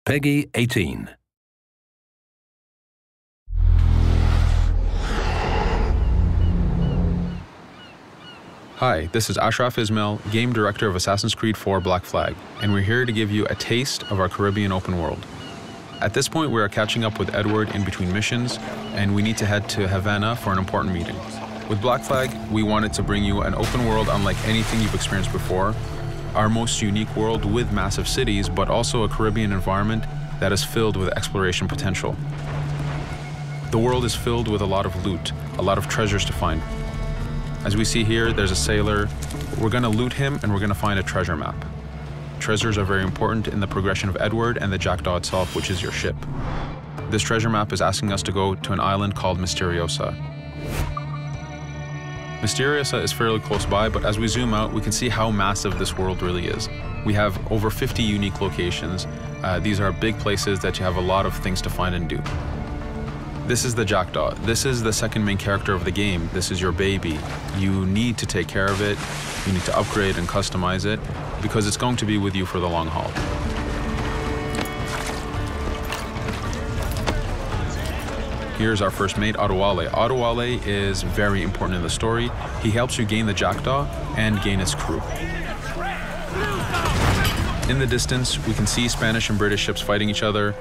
Peggy 18. Hi, this is Ashraf Ismail, Game Director of Assassin's Creed 4 Black Flag, and we're here to give you a taste of our Caribbean open world. At this point, we are catching up with Edward in between missions, and we need to head to Havana for an important meeting. With Black Flag, we wanted to bring you an open world unlike anything you've experienced before, our most unique world with massive cities, but also a Caribbean environment that is filled with exploration potential. The world is filled with a lot of loot, a lot of treasures to find. As we see here, there's a sailor. We're going to loot him and we're going to find a treasure map. Treasures are very important in the progression of Edward and the Jackdaw itself, which is your ship. This treasure map is asking us to go to an island called Misteriosa. Misteriosa is fairly close by, but as we zoom out, we can see how massive this world really is. We have over 50 unique locations. These are big places that you have a lot of things to find and do. This is the Jackdaw. This is the second main character of the game. This is your baby. You need to take care of it. You need to upgrade and customize it because it's going to be with you for the long haul. Here's our first mate, Adewale. Adewale is very important in the story. He helps you gain the Jackdaw and gain its crew. In the distance, we can see Spanish and British ships fighting each other.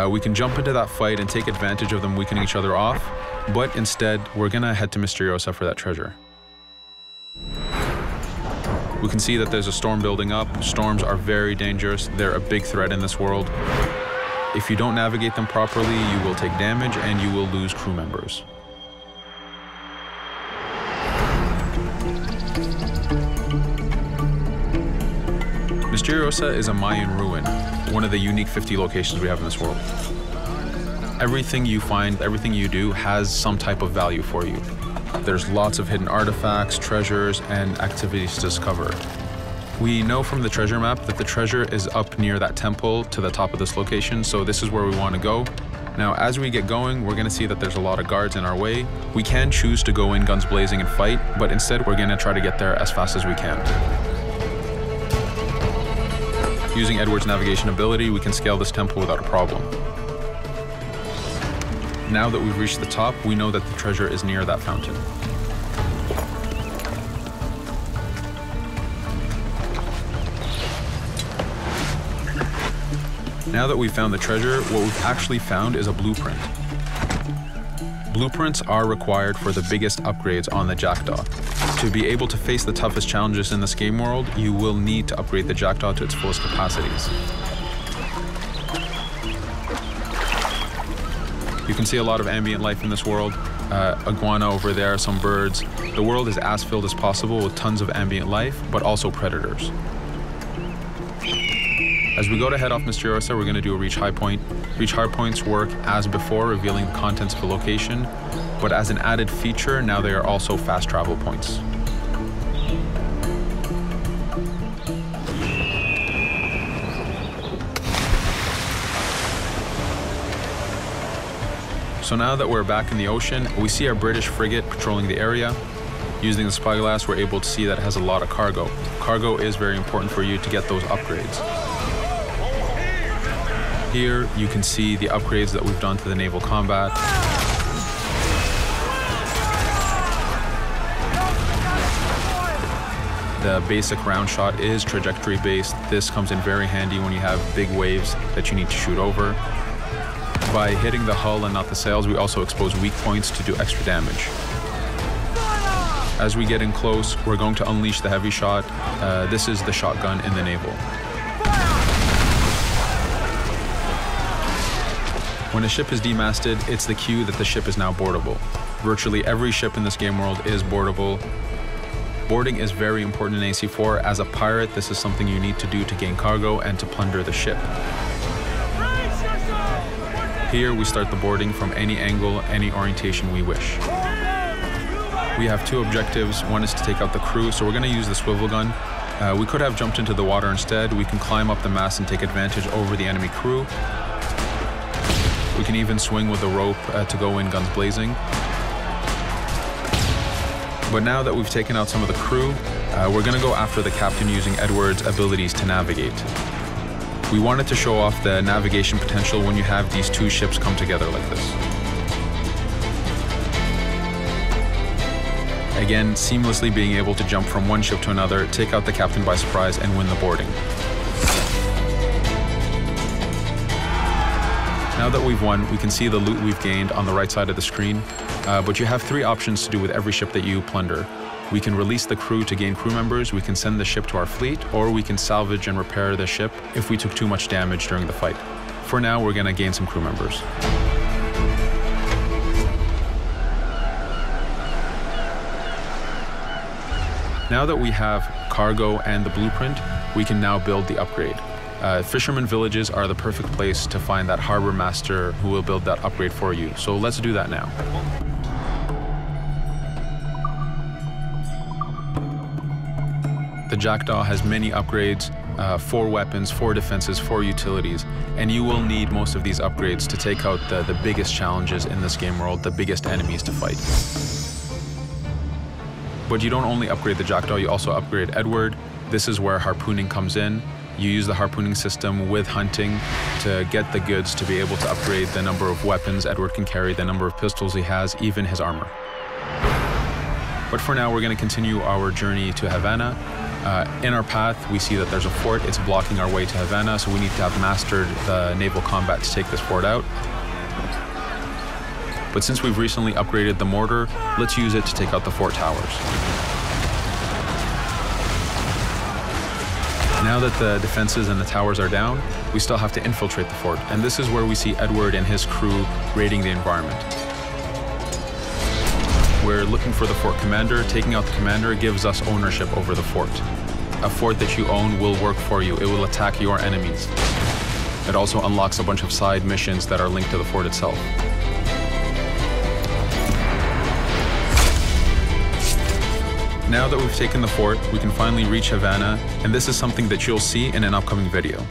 We can jump into that fight and take advantage of them weakening each other off, but instead, we're gonna head to Misteriosa for that treasure. We can see that there's a storm building up. Storms are very dangerous. They're a big threat in this world. If you don't navigate them properly, you will take damage and you will lose crew members. Misteriosa is a Mayan ruin, one of the unique 50 locations we have in this world. Everything you find, everything you do has some type of value for you. There's lots of hidden artifacts, treasures, and activities to discover. We know from the treasure map that the treasure is up near that temple to the top of this location, so this is where we want to go. Now, as we get going, we're going to see that there's a lot of guards in our way. We can choose to go in guns blazing and fight, but instead we're going to try to get there as fast as we can. Using Edward's navigation ability, we can scale this temple without a problem. Now that we've reached the top, we know that the treasure is near that fountain. Now that we've found the treasure, what we've actually found is a blueprint. Blueprints are required for the biggest upgrades on the Jackdaw. To be able to face the toughest challenges in this game world, you will need to upgrade the Jackdaw to its fullest capacities. You can see a lot of ambient life in this world. Iguana over there, some birds. The world is as filled as possible with tons of ambient life, but also predators. As we go to head off Misteriosa, we're going to do a reach high point. Reach high points work as before, revealing the contents of a location, but as an added feature, now they are also fast travel points. So now that we're back in the ocean, we see a British frigate patrolling the area. Using the spyglass, we're able to see that it has a lot of cargo. Cargo is very important for you to get those upgrades. Here, you can see the upgrades that we've done to the naval combat. The basic round shot is trajectory based. This comes in very handy when you have big waves that you need to shoot over. By hitting the hull and not the sails, we also expose weak points to do extra damage. As we get in close, we're going to unleash the heavy shot. This is the shotgun in the naval. When a ship is demasted, it's the cue that the ship is now boardable. Virtually every ship in this game world is boardable. Boarding is very important in AC4. As a pirate, this is something you need to do to gain cargo and to plunder the ship. Here, we start the boarding from any angle, any orientation we wish. We have two objectives. One is to take out the crew, so we're going to use the swivel gun. We could have jumped into the water instead. We can climb up the mast and take advantage over the enemy crew. We can even swing with a rope to go in guns blazing. But now that we've taken out some of the crew, we're going to go after the captain using Edward's abilities to navigate. We wanted to show off the navigation potential when you have these two ships come together like this. Again, seamlessly being able to jump from one ship to another, take out the captain by surprise, and win the boarding. Now that we've won, we can see the loot we've gained on the right side of the screen, but you have three options to do with every ship that you plunder. We can release the crew to gain crew members, we can send the ship to our fleet, or we can salvage and repair the ship if we took too much damage during the fight. For now, we're going to gain some crew members. Now that we have cargo and the blueprint, we can now build the upgrade. Fisherman villages are the perfect place to find that harbor master who will build that upgrade for you. So let's do that now. The Jackdaw has many upgrades, 4 weapons, 4 defenses, 4 utilities, and you will need most of these upgrades to take out the biggest challenges in this game world, the biggest enemies to fight. But you don't only upgrade the Jackdaw, you also upgrade Edward. This is where harpooning comes in. You use the harpooning system with hunting to get the goods to be able to upgrade the number of weapons Edward can carry, the number of pistols he has, even his armor. But for now, we're going to continue our journey to Havana. In our path, we see that there's a fort. It's blocking our way to Havana, so we need to have mastered the naval combat to take this fort out. But since we've recently upgraded the mortar, let's use it to take out the fort towers. Now that the defenses and the towers are down, we still have to infiltrate the fort, and this is where we see Edward and his crew raiding the environment. We're looking for the fort commander. Taking out the commander gives us ownership over the fort. A fort that you own will work for you. It will attack your enemies. It also unlocks a bunch of side missions that are linked to the fort itself. Now that we've taken the fort, we can finally reach Havana, and this is something that you'll see in an upcoming video.